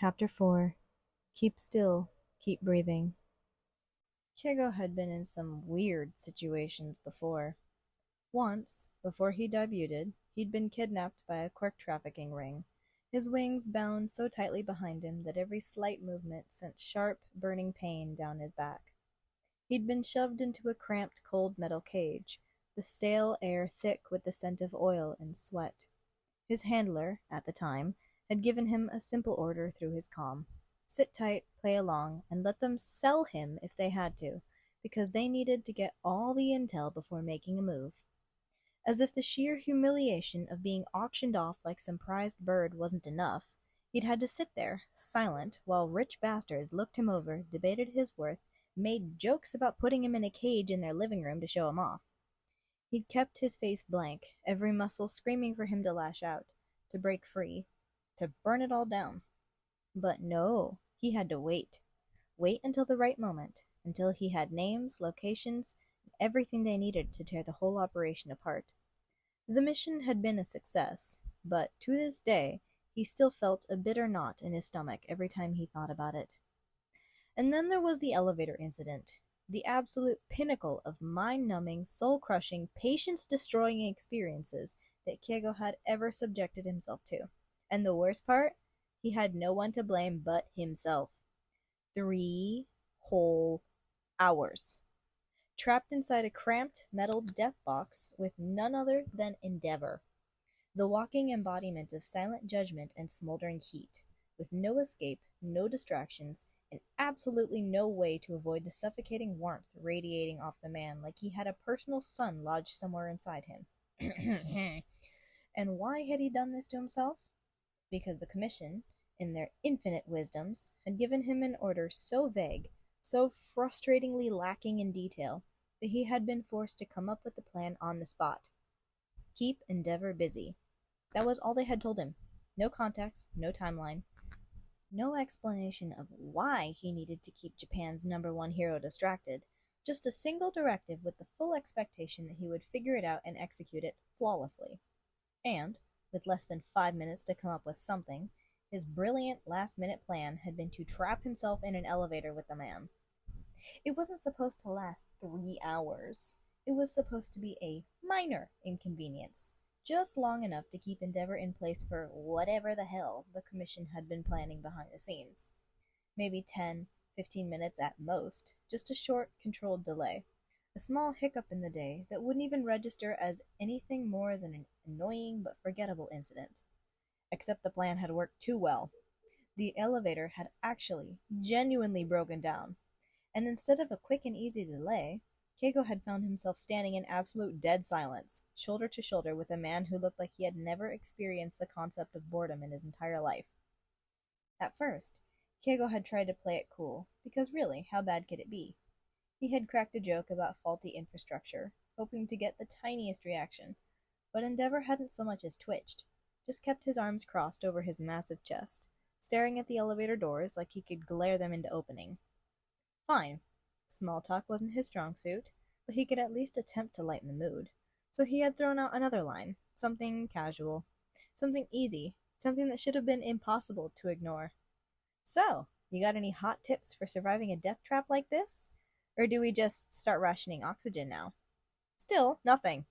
Chapter 4. Keep still, keep breathing. Kiego had been in some weird situations before. Once, before he debuted, he'd been kidnapped by a quirk trafficking ring, his wings bound so tightly behind him that every slight movement sent sharp, burning pain down his back. He'd been shoved into a cramped, cold metal cage, the stale air thick with the scent of oil and sweat. His handler, at the time, had given him a simple order through his comm: sit tight, play along, and let them sell him if they had to, because they needed to get all the intel before making a move. As if the sheer humiliation of being auctioned off like some prized bird wasn't enough, he'd had to sit there, silent, while rich bastards looked him over, debated his worth, made jokes about putting him in a cage in their living room to show him off. He'd kept his face blank, every muscle screaming for him to lash out, to break free, to burn it all down. But no, he had to wait. Wait until the right moment, until he had names, locations, and everything they needed to tear the whole operation apart. The mission had been a success, but to this day, he still felt a bitter knot in his stomach every time he thought about it. And then there was the elevator incident, the absolute pinnacle of mind-numbing, soul-crushing, patience-destroying experiences that Kiego had ever subjected himself to. And the worst part? He had no one to blame but himself. 3 whole hours. Trapped inside a cramped metal death box with none other than Endeavor, the walking embodiment of silent judgment and smoldering heat, with no escape, no distractions, and absolutely no way to avoid the suffocating warmth radiating off the man like he had a personal sun lodged somewhere inside him. And why had he done this to himself? Because the Commission, in their infinite wisdoms, had given him an order so vague, so frustratingly lacking in detail, that he had been forced to come up with the plan on the spot. Keep Endeavor busy. That was all they had told him. No context, no timeline, no explanation of why he needed to keep Japan's #1 hero distracted, just a single directive with the full expectation that he would figure it out and execute it flawlessly. And, with less than 5 minutes to come up with something, his brilliant last-minute plan had been to trap himself in an elevator with the man. It wasn't supposed to last 3 hours. It was supposed to be a minor inconvenience, just long enough to keep Endeavor in place for whatever the hell the Commission had been planning behind the scenes. Maybe 10, 15 minutes at most, just a short, controlled delay. A small hiccup in the day that wouldn't even register as anything more than an annoying but forgettable incident. Except the plan had worked too well. The elevator had actually, genuinely broken down. And instead of a quick and easy delay, Keiko had found himself standing in absolute dead silence, shoulder to shoulder with a man who looked like he had never experienced the concept of boredom in his entire life. At first, Keiko had tried to play it cool, because really, how bad could it be? He had cracked a joke about faulty infrastructure, hoping to get the tiniest reaction, but Endeavor hadn't so much as twitched, just kept his arms crossed over his massive chest, staring at the elevator doors like he could glare them into opening. Fine. Small talk wasn't his strong suit, but he could at least attempt to lighten the mood. So he had thrown out another line, something casual, something easy, something that should have been impossible to ignore. So, you got any hot tips for surviving a death trap like this? Or do we just start rationing oxygen now? Still, nothing.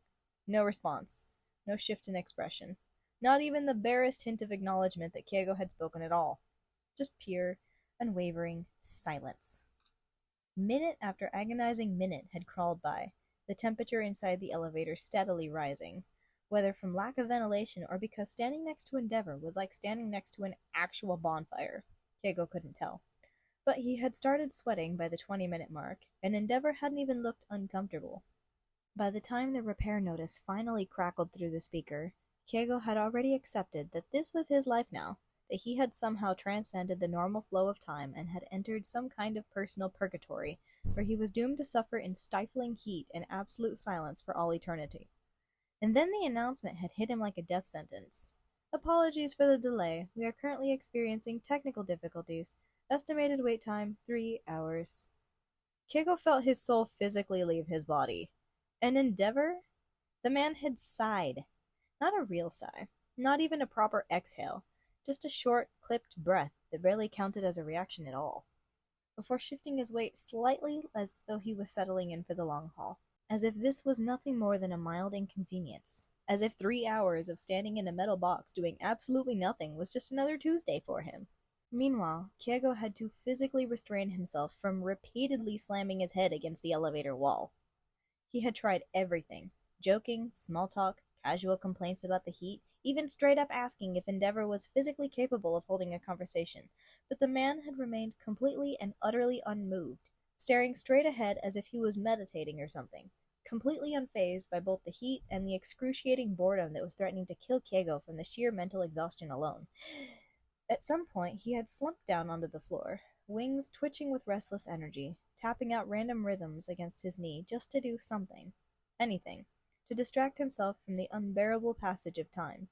No response. No shift in expression. Not even the barest hint of acknowledgement that Kiego had spoken at all. Just pure, unwavering silence. Minute after agonizing minute had crawled by, the temperature inside the elevator steadily rising, whether from lack of ventilation or because standing next to Endeavor was like standing next to an actual bonfire. Kiego couldn't tell. But he had started sweating by the 20-minute mark, and Endeavor hadn't even looked uncomfortable. By the time the repair notice finally crackled through the speaker, Kiego had already accepted that this was his life now, that he had somehow transcended the normal flow of time and had entered some kind of personal purgatory, where he was doomed to suffer in stifling heat and absolute silence for all eternity. And then the announcement had hit him like a death sentence. Apologies for the delay. We are currently experiencing technical difficulties. Estimated wait time, 3 hours. Kiego felt his soul physically leave his body. An Endeavor? The man had sighed. Not a real sigh. Not even a proper exhale. Just a short, clipped breath that barely counted as a reaction at all, before shifting his weight slightly as though he was settling in for the long haul. As if this was nothing more than a mild inconvenience. As if 3 hours of standing in a metal box doing absolutely nothing was just another Tuesday for him. Meanwhile, Kiego had to physically restrain himself from repeatedly slamming his head against the elevator wall. He had tried everything: joking, small talk, casual complaints about the heat, even straight up asking if Endeavor was physically capable of holding a conversation, but the man had remained completely and utterly unmoved, staring straight ahead as if he was meditating or something, completely unfazed by both the heat and the excruciating boredom that was threatening to kill Kiego from the sheer mental exhaustion alone. At some point, he had slumped down onto the floor, wings twitching with restless energy, tapping out random rhythms against his knee just to do something, anything, to distract himself from the unbearable passage of time.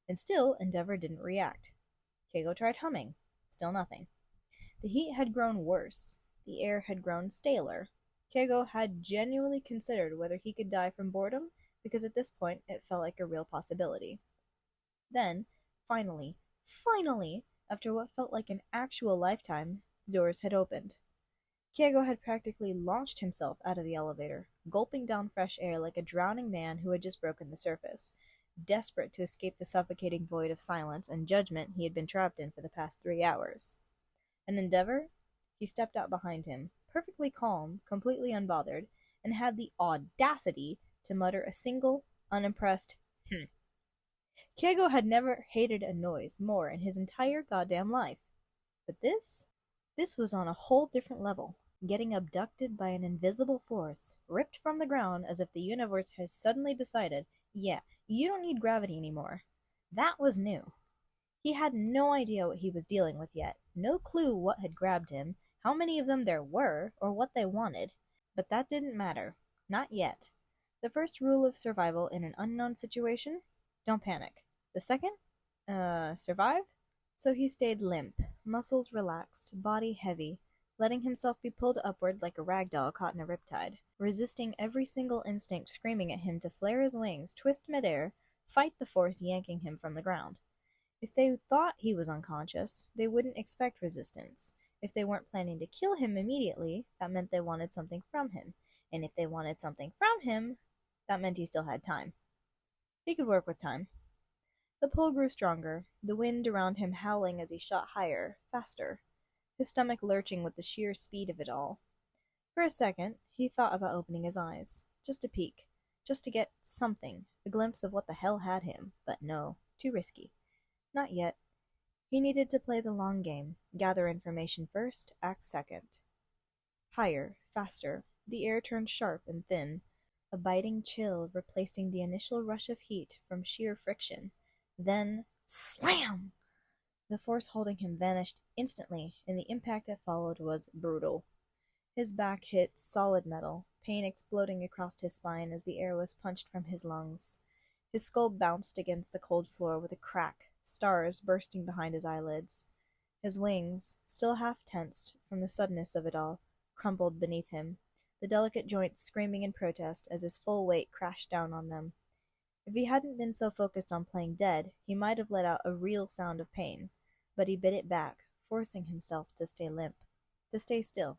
And still, Endeavor didn't react. Kiego tried humming. Still nothing. The heat had grown worse. The air had grown staler. Kiego had genuinely considered whether he could die from boredom, because at this point it felt like a real possibility. Then, finally, after what felt like an actual lifetime, the doors had opened. Kiego had practically launched himself out of the elevator, gulping down fresh air like a drowning man who had just broken the surface, desperate to escape the suffocating void of silence and judgment he had been trapped in for the past 3 hours. An Endeavor? He stepped out behind him, perfectly calm, completely unbothered, and had the audacity to mutter a single, unimpressed, Kiego had never hated a noise more in his entire goddamn life. But this was on a whole different level. Getting abducted by an invisible force, ripped from the ground as if the universe had suddenly decided, yeah, you don't need gravity anymore. That was new. He had no idea what he was dealing with yet, no clue what had grabbed him, how many of them there were, or what they wanted. But that didn't matter. Not yet. The first rule of survival in an unknown situation? Don't panic. The second? Survive? So he stayed limp, muscles relaxed, body heavy, letting himself be pulled upward like a rag doll caught in a riptide, resisting every single instinct screaming at him to flare his wings, twist midair, fight the force yanking him from the ground. If they thought he was unconscious, they wouldn't expect resistance. If they weren't planning to kill him immediately, that meant they wanted something from him. And if they wanted something from him, that meant he still had time. He could work with time. The pull grew stronger, the wind around him howling as he shot higher, faster, his stomach lurching with the sheer speed of it all. For a second, he thought about opening his eyes, just a peek, just to get something, a glimpse of what the hell had him, but no, too risky. Not yet. He needed to play the long game, gather information first, act second. Higher, faster, the air turned sharp and thin, a biting chill replacing the initial rush of heat from sheer friction. Then, slam! The force holding him vanished instantly, and the impact that followed was brutal. His back hit solid metal, pain exploding across his spine as the air was punched from his lungs. His skull bounced against the cold floor with a crack, stars bursting behind his eyelids. His wings, still half tensed from the suddenness of it all, crumpled beneath him, the delicate joints screaming in protest as his full weight crashed down on them. If he hadn't been so focused on playing dead, he might have let out a real sound of pain, but he bit it back, forcing himself to stay limp, to stay still,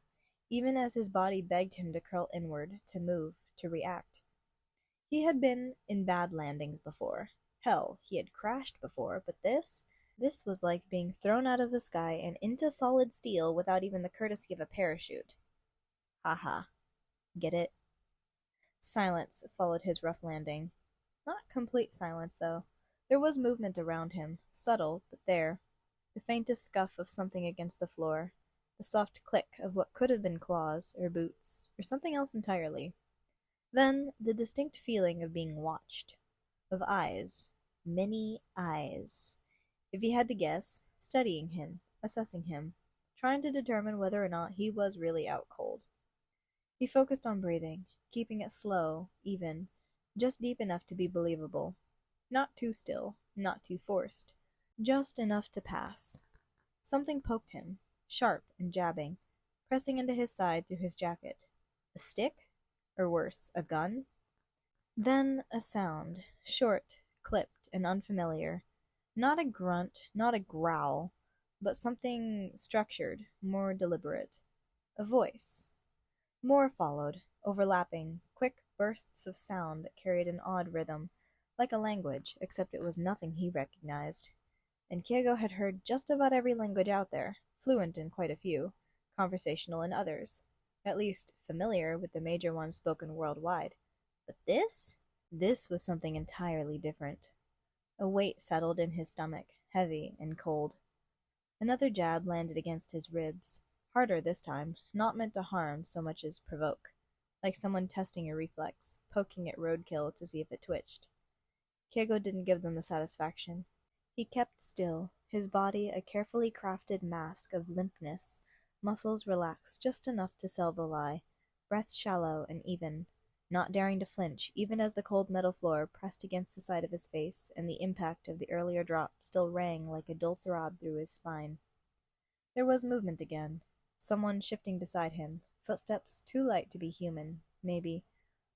even as his body begged him to curl inward, to move, to react. He had been in bad landings before. Hell, he had crashed before, but this was like being thrown out of the sky and into solid steel without even the courtesy of a parachute. Haha. Get it? Silence followed his rough landing. Not complete silence, though. There was movement around him, subtle, but there. The faintest scuff of something against the floor, the soft click of what could have been claws, or boots, or something else entirely. Then the distinct feeling of being watched, of eyes, many eyes. If he had to guess, studying him, assessing him, trying to determine whether or not he was really out cold. He focused on breathing, keeping it slow, even, just deep enough to be believable. Not too still, not too forced. Just enough to pass. Something poked him, sharp and jabbing, pressing into his side through his jacket. A stick? Or worse, a gun? Then a sound, short, clipped, and unfamiliar. Not a grunt, not a growl, but something structured, more deliberate. A voice. More followed, overlapping, quick bursts of sound that carried an odd rhythm, like a language, except it was nothing he recognized. And Kiego had heard just about every language out there, fluent in quite a few, conversational in others, at least familiar with the major ones spoken worldwide. But this? This was something entirely different. A weight settled in his stomach, heavy and cold. Another jab landed against his ribs, harder this time, not meant to harm so much as provoke, like someone testing a reflex, poking at roadkill to see if it twitched. Kiego didn't give them the satisfaction. He kept still, his body a carefully crafted mask of limpness, muscles relaxed just enough to sell the lie, breath shallow and even, not daring to flinch even as the cold metal floor pressed against the side of his face and the impact of the earlier drop still rang like a dull throb through his spine. There was movement again, someone shifting beside him, footsteps too light to be human, maybe,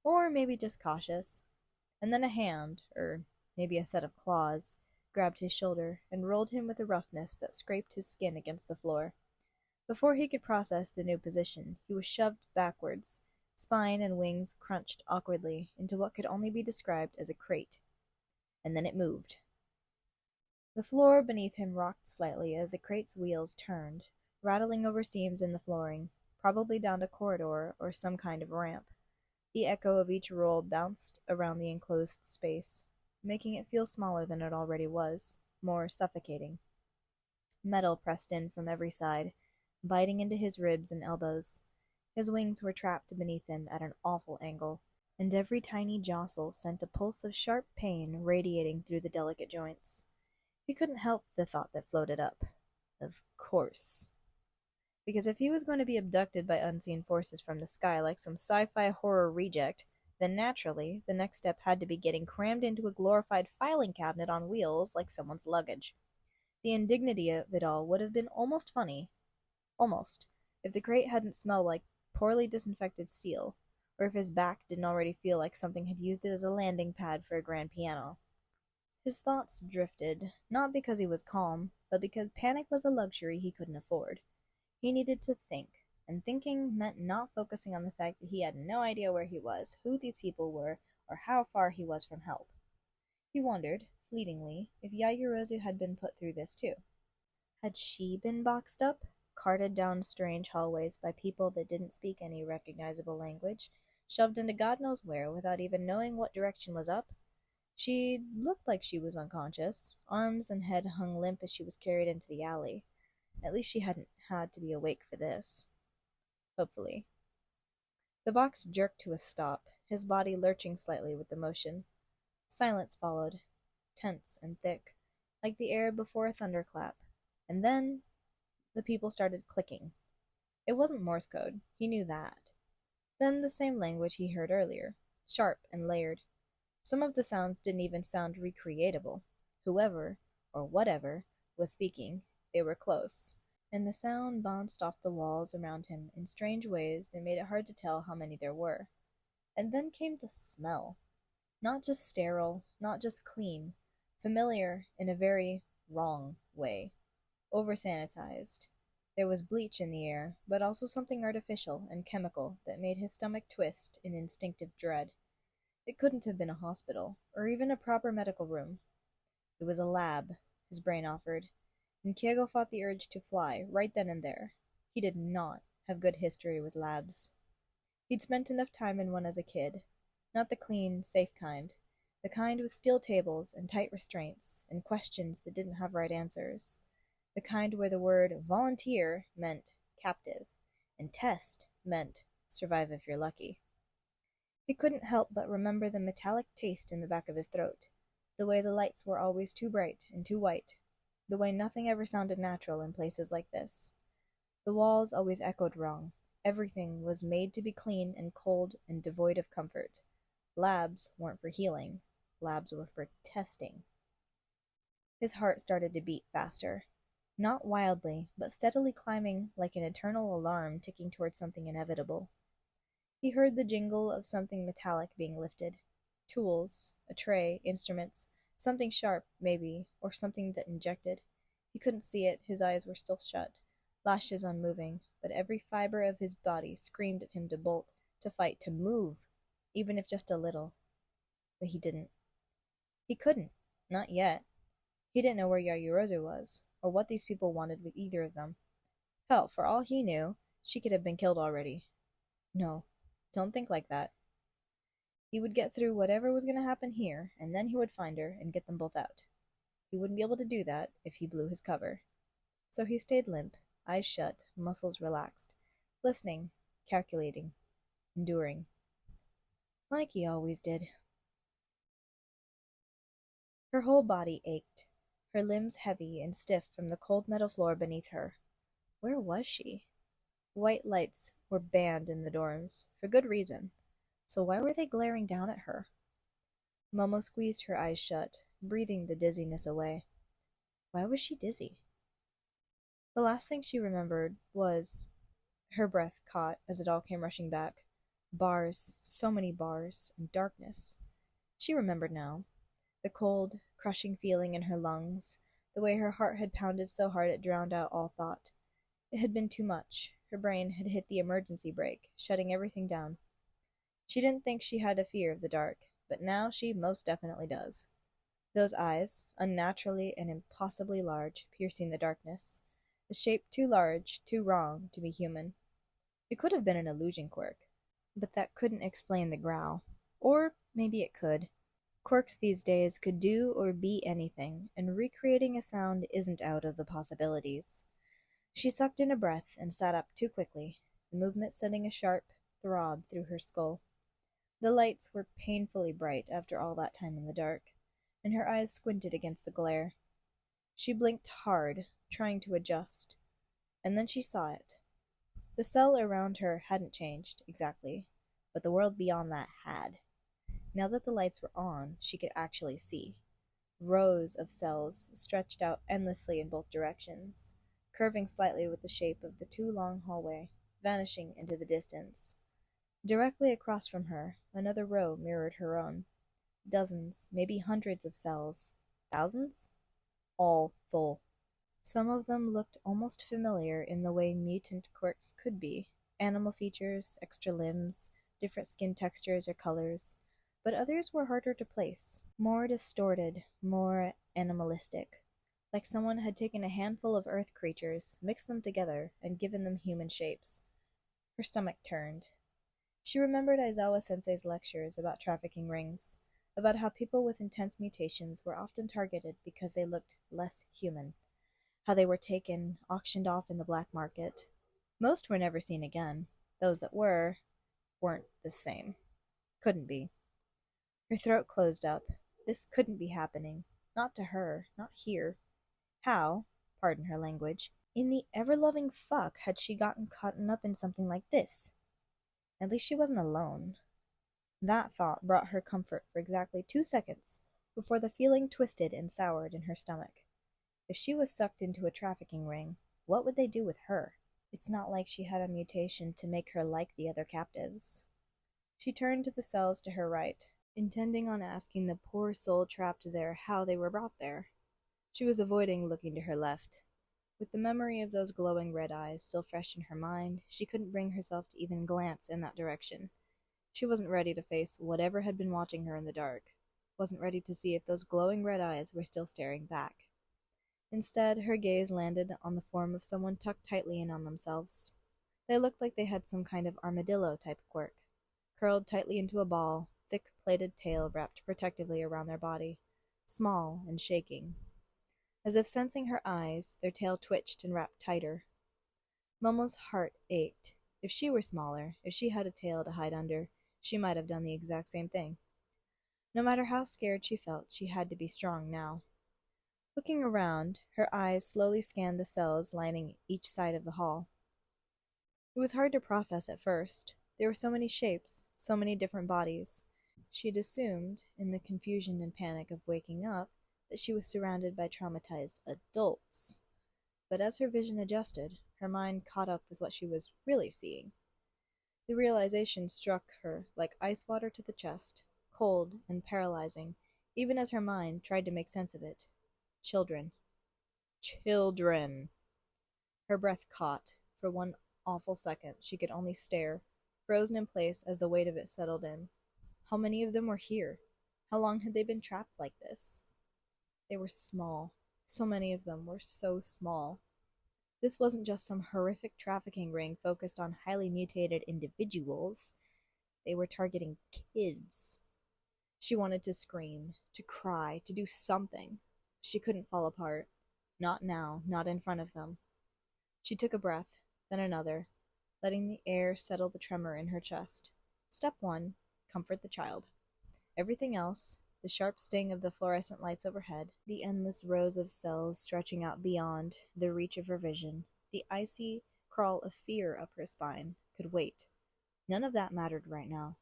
or maybe just cautious. And then a hand, or maybe a set of claws, grabbed his shoulder and rolled him with a roughness that scraped his skin against the floor. Before he could process the new position, he was shoved backwards, spine and wings crunched awkwardly into what could only be described as a crate. And then it moved. The floor beneath him rocked slightly as the crate's wheels turned, rattling over seams in the flooring, probably down a corridor or some kind of ramp. The echo of each roll bounced around the enclosed space, making it feel smaller than it already was, more suffocating. Metal pressed in from every side, biting into his ribs and elbows. His wings were trapped beneath him at an awful angle, and every tiny jostle sent a pulse of sharp pain radiating through the delicate joints. He couldn't help the thought that floated up. Of course. Because if he was going to be abducted by unseen forces from the sky like some sci-fi horror reject, then naturally, the next step had to be getting crammed into a glorified filing cabinet on wheels like someone's luggage. The indignity of it all would have been almost funny. Almost. If the crate hadn't smelled like poorly disinfected steel, or if his back didn't already feel like something had used it as a landing pad for a grand piano. His thoughts drifted, not because he was calm, but because panic was a luxury he couldn't afford. He needed to think, and thinking meant not focusing on the fact that he had no idea where he was, who these people were, or how far he was from help. He wondered, fleetingly, if Yaoyorozu had been put through this too. Had she been boxed up, carted down strange hallways by people that didn't speak any recognizable language, shoved into God knows where without even knowing what direction was up? She looked like she was unconscious, arms and head hung limp as she was carried into the alley. At least she hadn't had to be awake for this. Hopefully. The box jerked to a stop, his body lurching slightly with the motion. Silence followed, tense and thick, like the air before a thunderclap. And then the people started clicking. It wasn't Morse code, he knew that. Then the same language he heard earlier, sharp and layered. Some of the sounds didn't even sound recreatable. Whoever, or whatever, was speaking, they were close, and the sound bounced off the walls around him in strange ways that made it hard to tell how many there were. And then came the smell. Not just sterile, not just clean, familiar in a very wrong way. Over-sanitized. There was bleach in the air, but also something artificial and chemical that made his stomach twist in instinctive dread. It couldn't have been a hospital, or even a proper medical room. It was a lab, his brain offered, and Kiego fought the urge to fly right then and there. He did not have good history with labs. He'd spent enough time in one as a kid. Not the clean, safe kind. The kind with steel tables and tight restraints, and questions that didn't have right answers. The kind where the word volunteer meant captive, and test meant survive if you're lucky. He couldn't help but remember the metallic taste in the back of his throat, the way the lights were always too bright and too white, the way nothing ever sounded natural in places like this. The walls always echoed wrong. Everything was made to be clean and cold and devoid of comfort. Labs weren't for healing. Labs were for testing. His heart started to beat faster. Not wildly, but steadily climbing like an eternal alarm ticking towards something inevitable. He heard the jingle of something metallic being lifted. Tools, a tray, instruments, something sharp, maybe, or something that injected. He couldn't see it, his eyes were still shut, lashes unmoving, but every fiber of his body screamed at him to bolt, to fight, to move, even if just a little. But he didn't. He couldn't. Not yet. He didn't know where Yaoyorozu was, or what these people wanted with either of them. Hell, for all he knew, she could have been killed already. No, don't think like that. He would get through whatever was going to happen here, and then he would find her and get them both out. He wouldn't be able to do that if he blew his cover. So he stayed limp, eyes shut, muscles relaxed, listening, calculating, enduring. Like he always did. Her whole body ached, her limbs heavy and stiff from the cold metal floor beneath her. Where was she? White lights were banned in the dorms, for good reason. So why were they glaring down at her? Momo squeezed her eyes shut, breathing the dizziness away. Why was she dizzy? The last thing she remembered was her breath caught as it all came rushing back. Bars, so many bars, and darkness. She remembered now. The cold, crushing feeling in her lungs, the way her heart had pounded so hard it drowned out all thought. It had been too much. Her brain had hit the emergency brake, shutting everything down. She didn't think she had a fear of the dark, but now she most definitely does. Those eyes, unnaturally and impossibly large, piercing the darkness. A shape too large, too wrong, to be human. It could have been an illusion quirk, but that couldn't explain the growl. Or maybe it could. Quirks these days could do or be anything, and recreating a sound isn't out of the possibilities. She sucked in a breath and sat up too quickly, the movement sending a sharp throb through her skull. The lights were painfully bright after all that time in the dark, and her eyes squinted against the glare. She blinked hard, trying to adjust, and then she saw it. The cell around her hadn't changed, exactly, but the world beyond that had. Now that the lights were on, she could actually see. Rows of cells stretched out endlessly in both directions, curving slightly with the shape of the too long hallway, vanishing into the distance. Directly across from her, another row mirrored her own. Dozens, maybe hundreds of cells. Thousands? All full. Some of them looked almost familiar in the way mutant quirks could be. Animal features, extra limbs, different skin textures or colors. But others were harder to place. More distorted, more animalistic. Like someone had taken a handful of earth creatures, mixed them together, and given them human shapes. Her stomach turned. She remembered Aizawa-sensei's lectures about trafficking rings, about how people with intense mutations were often targeted because they looked less human, how they were taken, auctioned off in the black market. Most were never seen again. Those that weren't the same. Couldn't be. Her throat closed up. This couldn't be happening. Not to her. Not here. How, pardon her language, in the ever-loving fuck had she gotten caught up in something like this? At least she wasn't alone. That thought brought her comfort for exactly 2 seconds before the feeling twisted and soured in her stomach. If she was sucked into a trafficking ring, what would they do with her? It's not like she had a mutation to make her like the other captives. She turned to the cells to her right, intending on asking the poor soul trapped there how they were brought there. She was avoiding looking to her left. With the memory of those glowing red eyes still fresh in her mind, she couldn't bring herself to even glance in that direction. She wasn't ready to face whatever had been watching her in the dark. Wasn't ready to see if those glowing red eyes were still staring back. Instead, her gaze landed on the form of someone tucked tightly in on themselves. They looked like they had some kind of armadillo-type quirk, curled tightly into a ball, thick plaited tail wrapped protectively around their body, small and shaking. As if sensing her eyes, their tail twitched and wrapped tighter. Momo's heart ached. If she were smaller, if she had a tail to hide under, she might have done the exact same thing. No matter how scared she felt, she had to be strong now. Looking around, her eyes slowly scanned the cells lining each side of the hall. It was hard to process at first. There were so many shapes, so many different bodies. She'd assumed, in the confusion and panic of waking up, that she was surrounded by traumatized adults. But as her vision adjusted, her mind caught up with what she was really seeing. The realization struck her like ice water to the chest, cold and paralyzing, even as her mind tried to make sense of it. Children. Children! Her breath caught. For one awful second, she could only stare, frozen in place as the weight of it settled in. How many of them were here? How long had they been trapped like this? They were small. So many of them were so small. This wasn't just some horrific trafficking ring focused on highly mutated individuals. They were targeting kids. She wanted to scream, to cry, to do something. She couldn't fall apart. Not now, not in front of them. She took a breath, then another, letting the air settle the tremor in her chest. Step 1. Comfort the child. Everything else, the sharp sting of the fluorescent lights overhead, the endless rows of cells stretching out beyond the reach of her vision, the icy crawl of fear up her spine, could wait. None of that mattered right now.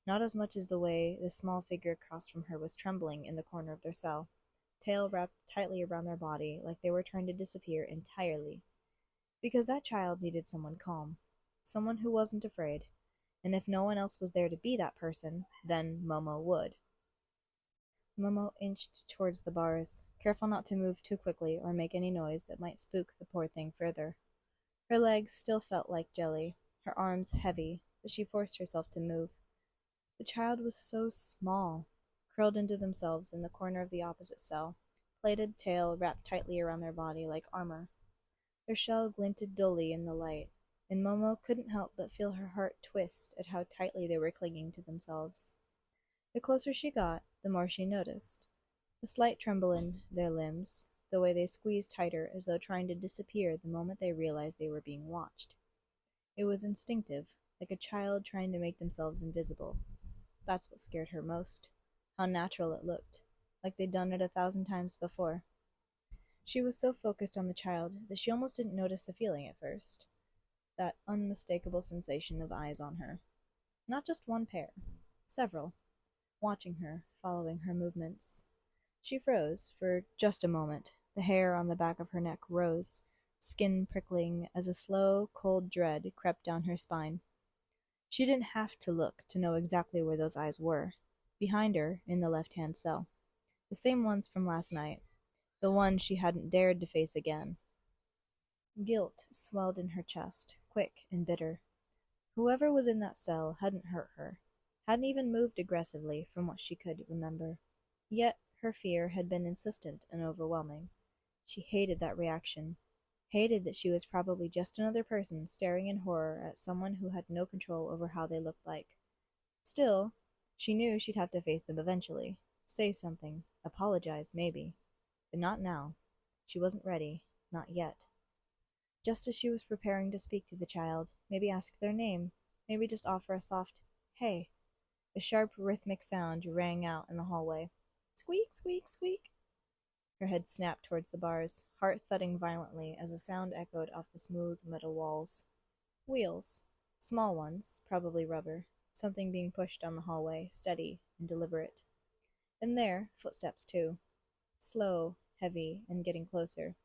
Not as much as the way the small figure across from her was trembling in the corner of their cell, tail wrapped tightly around their body like they were trying to disappear entirely. Because that child needed someone calm, someone who wasn't afraid, and if no one else was there to be that person, then Momo would. Momo inched towards the bars, careful not to move too quickly or make any noise that might spook the poor thing further. Her legs still felt like jelly, her arms heavy, but she forced herself to move. The child was so small, curled into themselves in the corner of the opposite cell, plaited tail wrapped tightly around their body like armor. Their shell glinted dully in the light, and Momo couldn't help but feel her heart twist at how tightly they were clinging to themselves. The closer she got, the more she noticed. A slight tremble in their limbs, the way they squeezed tighter as though trying to disappear the moment they realized they were being watched. It was instinctive, like a child trying to make themselves invisible. That's what scared her most. How natural it looked, like they'd done it 1,000 times before. She was so focused on the child that she almost didn't notice the feeling at first. That unmistakable sensation of eyes on her. Not just one pair. Several. Watching her, following her movements. She froze for just a moment. The hair on the back of her neck rose, skin prickling as a slow, cold dread crept down her spine. She didn't have to look to know exactly where those eyes were. Behind her, in the left-hand cell. The same ones from last night. The one she hadn't dared to face again. Guilt swelled in her chest, quick and bitter. Whoever was in that cell hadn't hurt her, hadn't even moved aggressively from what she could remember. Yet her fear had been insistent and overwhelming. She hated that reaction, hated that she was probably just another person staring in horror at someone who had no control over how they looked like. Still, she knew she'd have to face them eventually, say something, apologize maybe, but not now. She wasn't ready, not yet. Just as she was preparing to speak to the child, maybe ask their name, maybe just offer a soft, "Hey," a sharp, rhythmic sound rang out in the hallway. Squeak, squeak, squeak. Her head snapped towards the bars, heart thudding violently as the sound echoed off the smooth metal walls. Wheels. Small ones, probably rubber. Something being pushed down the hallway, steady and deliberate. And there, footsteps too. Slow, heavy, and getting closer.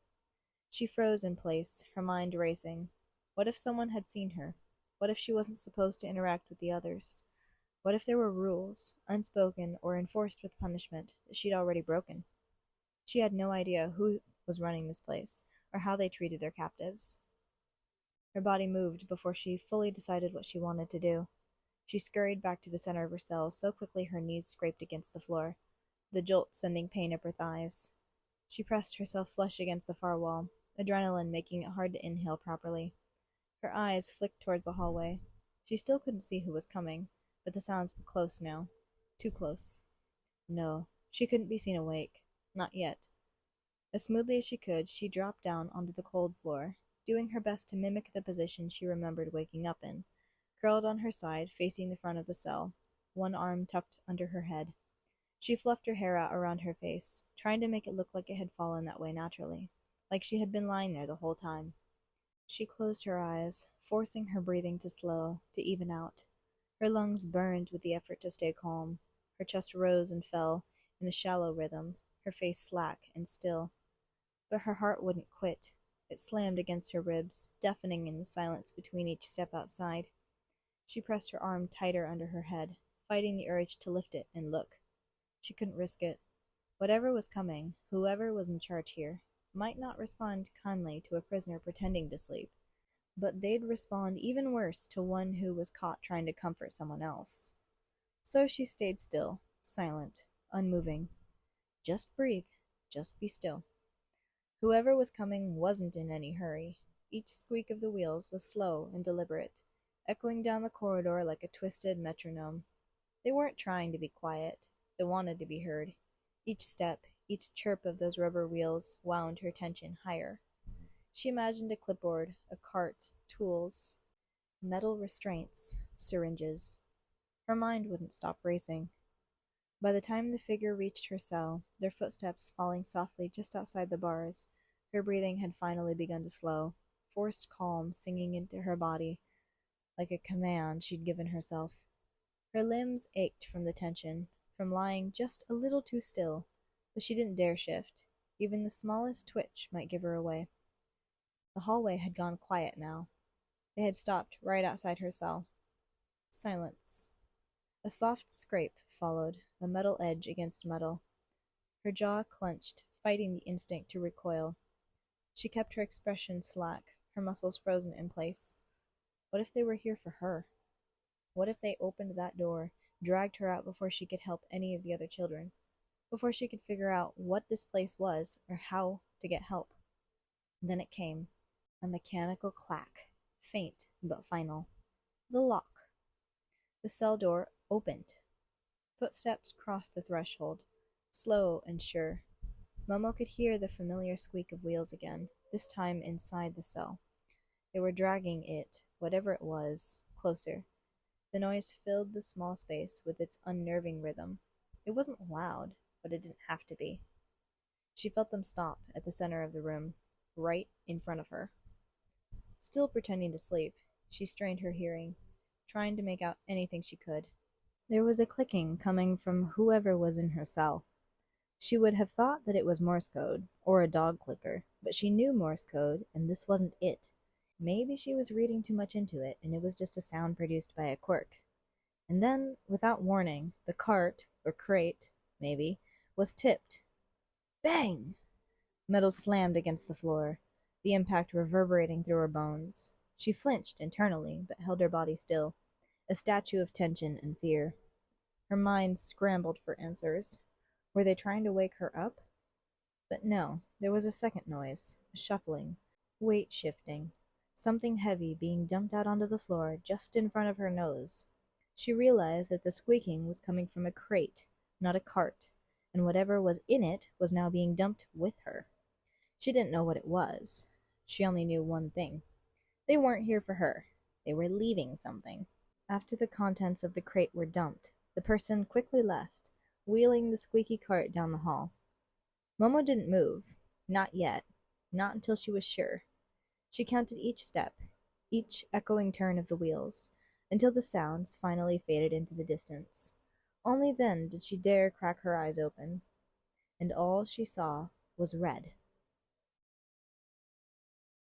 She froze in place, her mind racing. What if someone had seen her? What if she wasn't supposed to interact with the others? What if there were rules, unspoken or enforced with punishment, that she'd already broken? She had no idea who was running this place, or how they treated their captives. Her body moved before she fully decided what she wanted to do. She scurried back to the center of her cell so quickly her knees scraped against the floor, the jolt sending pain up her thighs. She pressed herself flush against the far wall, adrenaline making it hard to inhale properly. Her eyes flicked towards the hallway. She still couldn't see who was coming, but the sounds were close now. Too close. No, she couldn't be seen awake. Not yet. As smoothly as she could, she dropped down onto the cold floor, doing her best to mimic the position she remembered waking up in, curled on her side, facing the front of the cell, one arm tucked under her head. She fluffed her hair out around her face, trying to make it look like it had fallen that way naturally, like she had been lying there the whole time. She closed her eyes, forcing her breathing to slow, to even out. Her lungs burned with the effort to stay calm. Her chest rose and fell in a shallow rhythm, her face slack and still. But her heart wouldn't quit. It slammed against her ribs, deafening in the silence between each step outside. She pressed her arm tighter under her head, fighting the urge to lift it and look. She couldn't risk it. Whatever was coming, whoever was in charge here, might not respond kindly to a prisoner pretending to sleep, but they'd respond even worse to one who was caught trying to comfort someone else. So she stayed still, silent, unmoving. Just breathe, just be still. Whoever was coming wasn't in any hurry. Each squeak of the wheels was slow and deliberate, echoing down the corridor like a twisted metronome. They weren't trying to be quiet. They wanted to be heard. Each step, each chirp of those rubber wheels wound her tension higher. She imagined a clipboard, a cart, tools, metal restraints, syringes. Her mind wouldn't stop racing. By the time the figure reached her cell, their footsteps falling softly just outside the bars, her breathing had finally begun to slow, forced calm singing into her body like a command she'd given herself. Her limbs ached from the tension, from lying just a little too still, but she didn't dare shift. Even the smallest twitch might give her away. The hallway had gone quiet now. They had stopped right outside her cell. Silence. A soft scrape followed, a metal edge against metal. Her jaw clenched, fighting the instinct to recoil. She kept her expression slack, her muscles frozen in place. What if they were here for her? What if they opened that door, dragged her out before she could help any of the other children? Before she could figure out what this place was or how to get help? Then it came. A mechanical clack, faint but final. The lock. The cell door opened. Footsteps crossed the threshold, slow and sure. Momo could hear the familiar squeak of wheels again, this time inside the cell. They were dragging it, whatever it was, closer. The noise filled the small space with its unnerving rhythm. It wasn't loud, but it didn't have to be. She felt them stop at the center of the room, right in front of her. Still pretending to sleep, she strained her hearing, trying to make out anything she could. There was a clicking coming from whoever was in her cell. She would have thought that it was Morse code, or a dog clicker, but she knew Morse code, and this wasn't it. Maybe she was reading too much into it, and it was just a sound produced by a quirk. And then, without warning, the cart, or crate, maybe, was tipped. Bang! Metal slammed against the floor, the impact reverberating through her bones. She flinched internally, but held her body still, a statue of tension and fear. Her mind scrambled for answers. Were they trying to wake her up? But no, there was a second noise, a shuffling, weight shifting, something heavy being dumped out onto the floor just in front of her nose. She realized that the squeaking was coming from a crate, not a cart, and whatever was in it was now being dumped with her. She didn't know what it was. She only knew one thing. They weren't here for her. They were leaving something. After the contents of the crate were dumped, the person quickly left, wheeling the squeaky cart down the hall. Momo didn't move. Not yet. Not until she was sure. She counted each step, each echoing turn of the wheels, until the sounds finally faded into the distance. Only then did she dare crack her eyes open. And all she saw was red.